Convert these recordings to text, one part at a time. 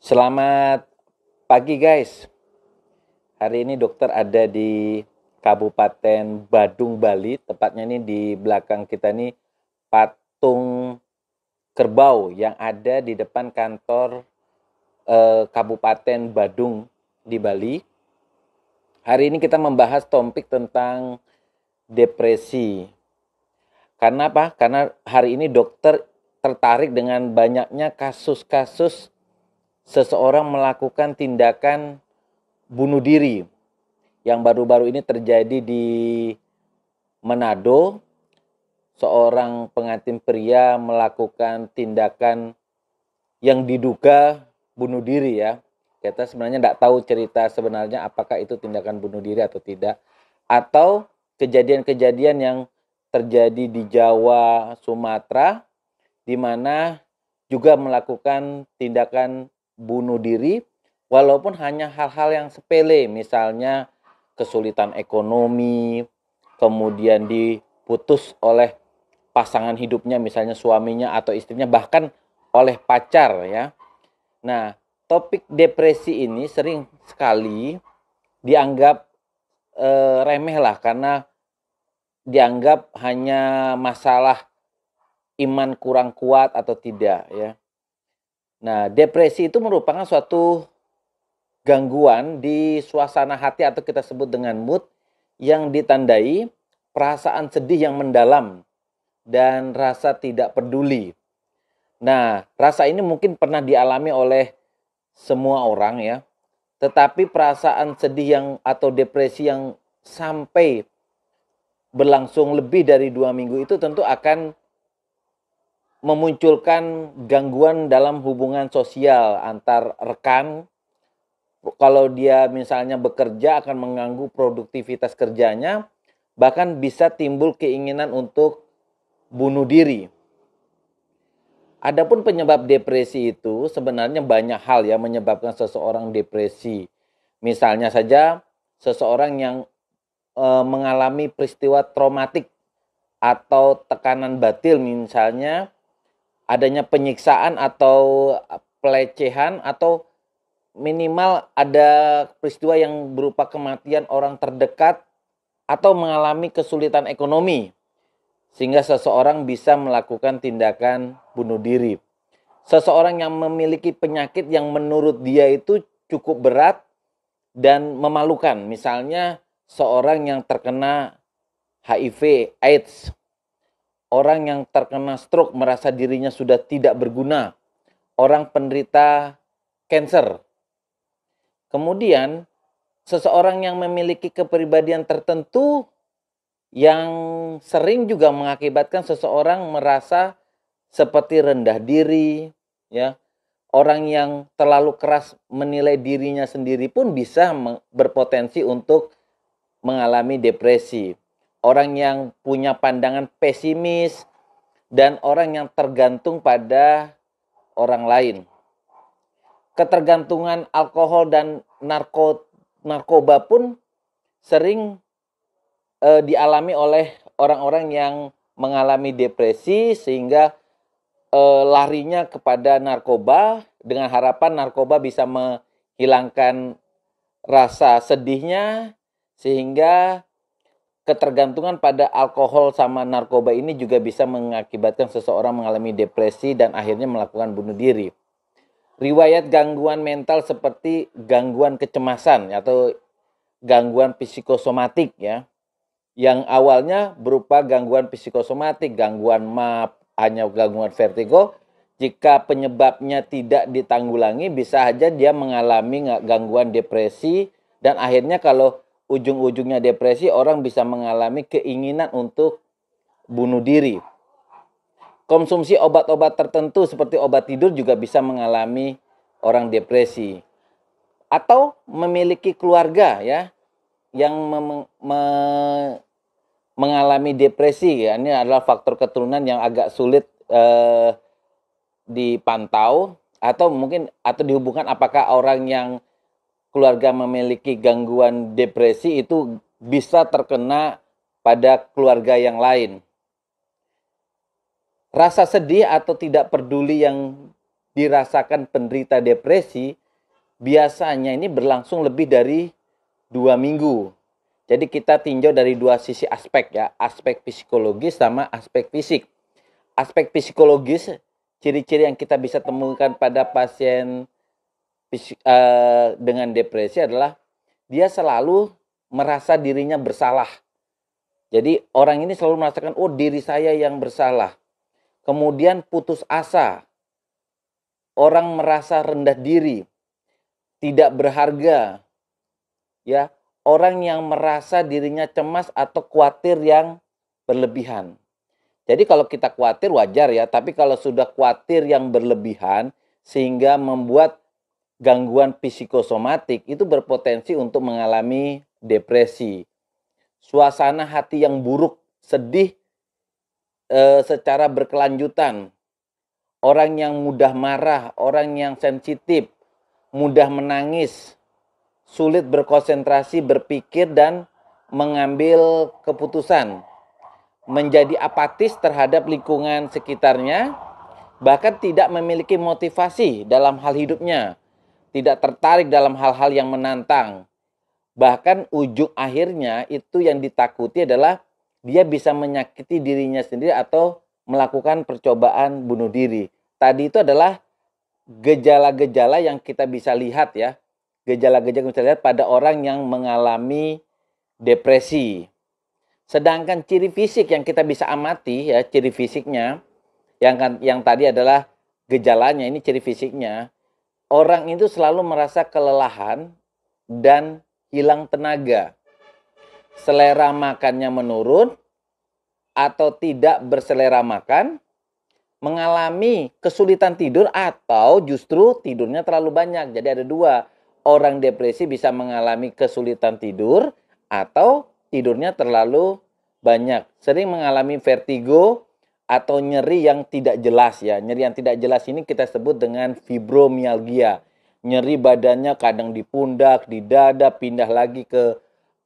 Selamat pagi guys. Hari ini dokter ada di Kabupaten Badung, Bali. Tepatnya ini di belakang kita nih patung kerbau yang ada di depan kantor Kabupaten Badung di Bali. Hari ini kita membahas topik tentang depresi. Karena apa? Karena hari ini dokter tertarik dengan banyaknya kasus-kasus seseorang melakukan tindakan bunuh diri yang baru-baru ini terjadi di Manado. Seorang pengantin pria melakukan tindakan yang diduga bunuh diri ya. Kita sebenarnya tidak tahu cerita sebenarnya apakah itu tindakan bunuh diri atau tidak. Atau kejadian-kejadian yang terjadi di Jawa, Sumatera, di mana juga melakukan tindakan bunuh diri walaupun hanya hal-hal yang sepele, misalnya kesulitan ekonomi, kemudian diputus oleh pasangan hidupnya, misalnya suaminya atau istrinya, bahkan oleh pacar ya. Nah, topik depresi ini sering sekali dianggap remeh lah, karena dianggap hanya masalah iman kurang kuat atau tidak ya. Nah, depresi itu merupakan suatu gangguan di suasana hati atau kita sebut dengan mood yang ditandai perasaan sedih yang mendalam dan rasa tidak peduli. Nah, rasa ini mungkin pernah dialami oleh semua orang ya. Tetapi perasaan sedih yang atau depresi yang sampai berlangsung lebih dari 2 minggu itu tentu akan memunculkan gangguan dalam hubungan sosial antar rekan. Kalau dia misalnya bekerja akan mengganggu produktivitas kerjanya, bahkan bisa timbul keinginan untuk bunuh diri. Adapun penyebab depresi itu sebenarnya banyak hal ya menyebabkan seseorang depresi. Misalnya saja seseorang yang mengalami peristiwa traumatik atau tekanan batin, misalnya adanya penyiksaan atau pelecehan atau minimal ada peristiwa yang berupa kematian orang terdekat atau mengalami kesulitan ekonomi sehingga seseorang bisa melakukan tindakan bunuh diri. Seseorang yang memiliki penyakit yang menurut dia itu cukup berat dan memalukan, misalnya seorang yang terkena HIV AIDS, orang yang terkena stroke merasa dirinya sudah tidak berguna, orang penderita cancer. Kemudian seseorang yang memiliki kepribadian tertentu yang sering juga mengakibatkan seseorang merasa seperti rendah diri ya. Orang yang terlalu keras menilai dirinya sendiri pun bisa berpotensi untuk mengalami depresi. Orang yang punya pandangan pesimis dan orang yang tergantung pada orang lain. Ketergantungan alkohol dan narkoba pun sering dialami oleh orang-orang yang mengalami depresi sehingga larinya kepada narkoba dengan harapan narkoba bisa menghilangkan rasa sedihnya, sehingga ketergantungan pada alkohol sama narkoba ini juga bisa mengakibatkan seseorang mengalami depresi dan akhirnya melakukan bunuh diri. Riwayat gangguan mental seperti gangguan kecemasan atau gangguan psikosomatik ya, yang awalnya berupa gangguan psikosomatik, gangguan MAP, hanya gangguan vertigo, jika penyebabnya tidak ditanggulangi bisa saja dia mengalami gangguan depresi dan akhirnya kalau ujung-ujungnya depresi orang bisa mengalami keinginan untuk bunuh diri. Konsumsi obat-obat tertentu seperti obat tidur juga bisa mengalami orang depresi. Atau memiliki keluarga ya yang mengalami depresi ya. Ini adalah faktor keturunan yang agak sulit dipantau atau mungkin atau dihubungkan apakah orang yang keluarga memiliki gangguan depresi itu bisa terkena pada keluarga yang lain. Rasa sedih atau tidak peduli yang dirasakan penderita depresi, biasanya ini berlangsung lebih dari 2 minggu. Jadi kita tinjau dari dua sisi aspek ya, aspek psikologis sama aspek fisik. Aspek psikologis, ciri-ciri yang kita bisa temukan pada pasien dengan depresi adalah dia selalu merasa dirinya bersalah. Jadi orang ini selalu merasakan, oh diri saya yang bersalah. Kemudian putus asa, orang merasa rendah diri, tidak berharga, ya. Orang yang merasa dirinya cemas atau khawatir yang berlebihan. Jadi kalau kita khawatir wajar ya, tapi kalau sudah khawatir yang berlebihan sehingga membuat gangguan psikosomatik, itu berpotensi untuk mengalami depresi. Suasana hati yang buruk, sedih secara berkelanjutan. Orang yang mudah marah, orang yang sensitif, mudah menangis, sulit berkonsentrasi, berpikir, dan mengambil keputusan. Menjadi apatis terhadap lingkungan sekitarnya, bahkan tidak memiliki motivasi dalam hal hidupnya, tidak tertarik dalam hal-hal yang menantang. Bahkan ujung akhirnya itu yang ditakuti adalah dia bisa menyakiti dirinya sendiri atau melakukan percobaan bunuh diri. Tadi itu adalah gejala-gejala yang kita bisa lihat ya. Gejala-gejala yang kita lihat pada orang yang mengalami depresi. Sedangkan ciri fisik yang kita bisa amati ya, ciri fisiknya yang tadi adalah gejalanya, ini ciri fisiknya. Orang itu selalu merasa kelelahan dan hilang tenaga. Selera makannya menurun atau tidak berselera makan, mengalami kesulitan tidur atau justru tidurnya terlalu banyak. Jadi ada dua, orang depresi bisa mengalami kesulitan tidur atau tidurnya terlalu banyak. Sering mengalami vertigo atau nyeri yang tidak jelas ya. Nyeri yang tidak jelas ini kita sebut dengan fibromialgia. Nyeri badannya kadang di pundak, di dada, pindah lagi ke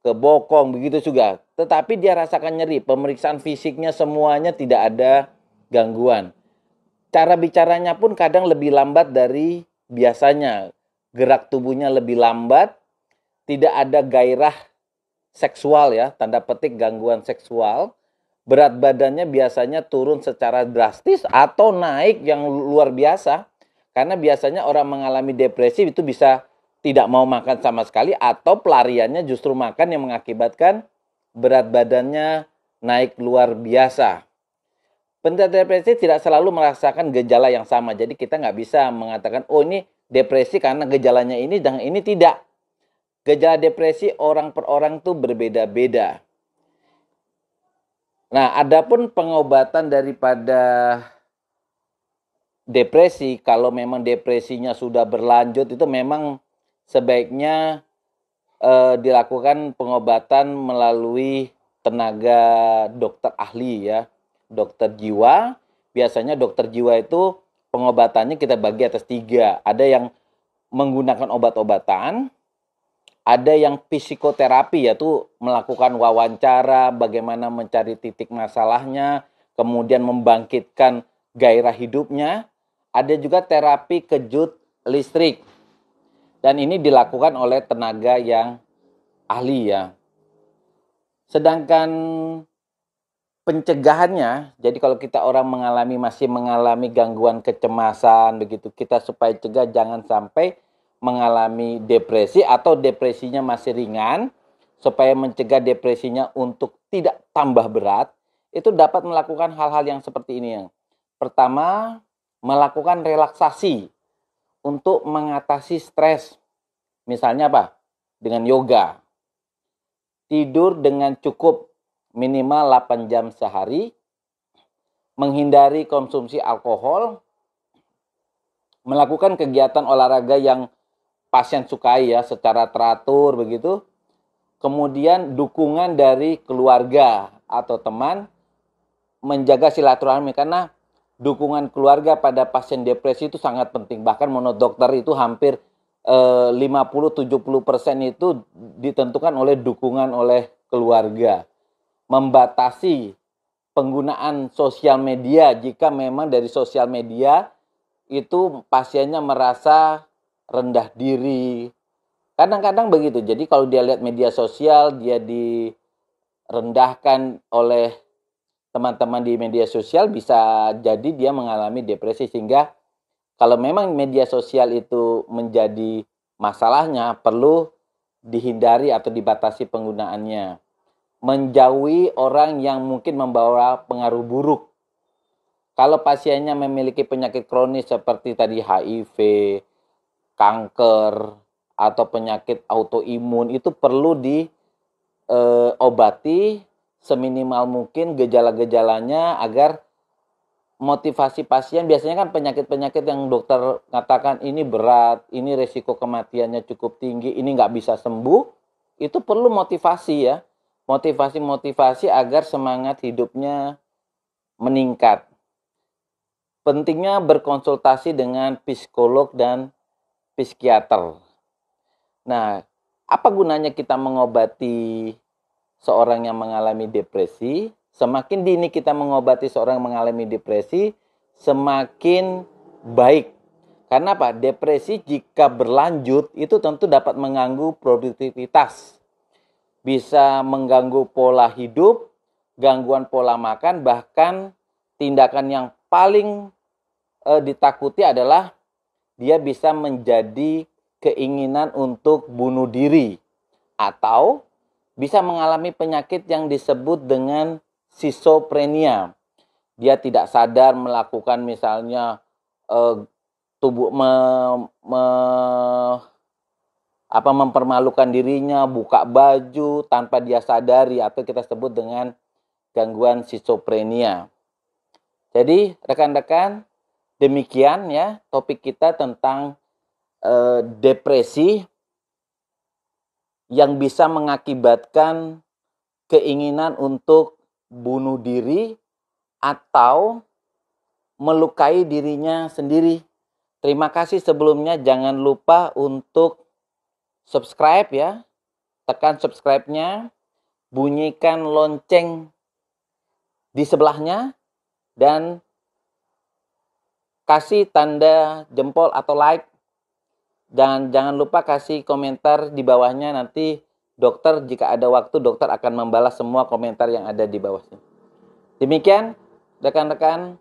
bokong, begitu juga. Tetapi dia rasakan nyeri, pemeriksaan fisiknya semuanya tidak ada gangguan. Cara bicaranya pun kadang lebih lambat dari biasanya. Gerak tubuhnya lebih lambat, tidak ada gairah seksual ya, tanda petik gangguan seksual. Berat badannya biasanya turun secara drastis atau naik yang luar biasa. Karena biasanya orang mengalami depresi itu bisa tidak mau makan sama sekali atau pelariannya justru makan yang mengakibatkan berat badannya naik luar biasa. Penderita depresi tidak selalu merasakan gejala yang sama. Jadi kita nggak bisa mengatakan, oh ini depresi karena gejalanya ini dan ini tidak. Gejala depresi orang per orang itu berbeda-beda. Nah, adapun pengobatan daripada depresi, kalau memang depresinya sudah berlanjut, itu memang sebaiknya dilakukan pengobatan melalui tenaga dokter ahli ya. Dokter jiwa, biasanya dokter jiwa itu pengobatannya kita bagi atas 3. Ada yang menggunakan obat-obatan, ada yang psikoterapi, yaitu melakukan wawancara, bagaimana mencari titik masalahnya, kemudian membangkitkan gairah hidupnya. Ada juga terapi kejut listrik, dan ini dilakukan oleh tenaga yang ahli ya. Sedangkan pencegahannya, jadi kalau kita orang masih mengalami gangguan kecemasan begitu, kita supaya cegah jangan sampai mengalami depresi atau depresinya masih ringan, supaya mencegah depresinya untuk tidak tambah berat, itu dapat melakukan hal-hal yang seperti ini. Pertama, melakukan relaksasi untuk mengatasi stres. Misalnya apa? Dengan yoga. Tidur dengan cukup minimal 8 jam sehari, menghindari konsumsi alkohol, melakukan kegiatan olahraga yang pasien sukai ya secara teratur begitu. Kemudian dukungan dari keluarga atau teman, menjaga silaturahmi, karena dukungan keluarga pada pasien depresi itu sangat penting. Bahkan menurut dokter itu hampir 50-70% itu ditentukan oleh dukungan oleh keluarga. Membatasi penggunaan sosial media jika memang dari sosial media itu pasiennya merasa rendah diri. Kadang-kadang begitu. Jadi kalau dia lihat media sosial, dia direndahkan oleh teman-teman di media sosial, bisa jadi dia mengalami depresi. Sehingga kalau memang media sosial itu menjadi masalahnya, perlu dihindari atau dibatasi penggunaannya. Menjauhi orang yang mungkin membawa pengaruh buruk. Kalau pasiennya memiliki penyakit kronis seperti tadi HIV, kanker, atau penyakit autoimun, itu perlu diobati seminimal mungkin gejala-gejalanya agar motivasi pasien. Biasanya kan penyakit-penyakit yang dokter katakan ini berat, ini resiko kematiannya cukup tinggi, ini nggak bisa sembuh, itu perlu motivasi ya. Motivasi-motivasi agar semangat hidupnya meningkat. Pentingnya berkonsultasi dengan psikolog dan psikiater. Nah, apa gunanya kita mengobati seorang yang mengalami depresi? Semakin dini kita mengobati seorang yang mengalami depresi, semakin baik. Karena apa? Depresi jika berlanjut itu tentu dapat mengganggu produktivitas. Bisa mengganggu pola hidup, gangguan pola makan, bahkan tindakan yang paling ditakuti adalah dia bisa menjadi keinginan untuk bunuh diri atau bisa mengalami penyakit yang disebut dengan schizophrenia. Dia tidak sadar melakukan misalnya tubuh mempermalukan dirinya, buka baju tanpa dia sadari, atau kita sebut dengan gangguan schizophrenia. Jadi rekan-rekan, demikian ya topik kita tentang depresi yang bisa mengakibatkan keinginan untuk bunuh diri atau melukai dirinya sendiri. Terima kasih sebelumnya, jangan lupa untuk subscribe ya. Tekan subscribe-nya, bunyikan lonceng di sebelahnya, dan kasih tanda jempol atau like, dan jangan lupa kasih komentar di bawahnya. Nanti dokter, jika ada waktu, dokter akan membalas semua komentar yang ada di bawahnya. Demikian rekan-rekan,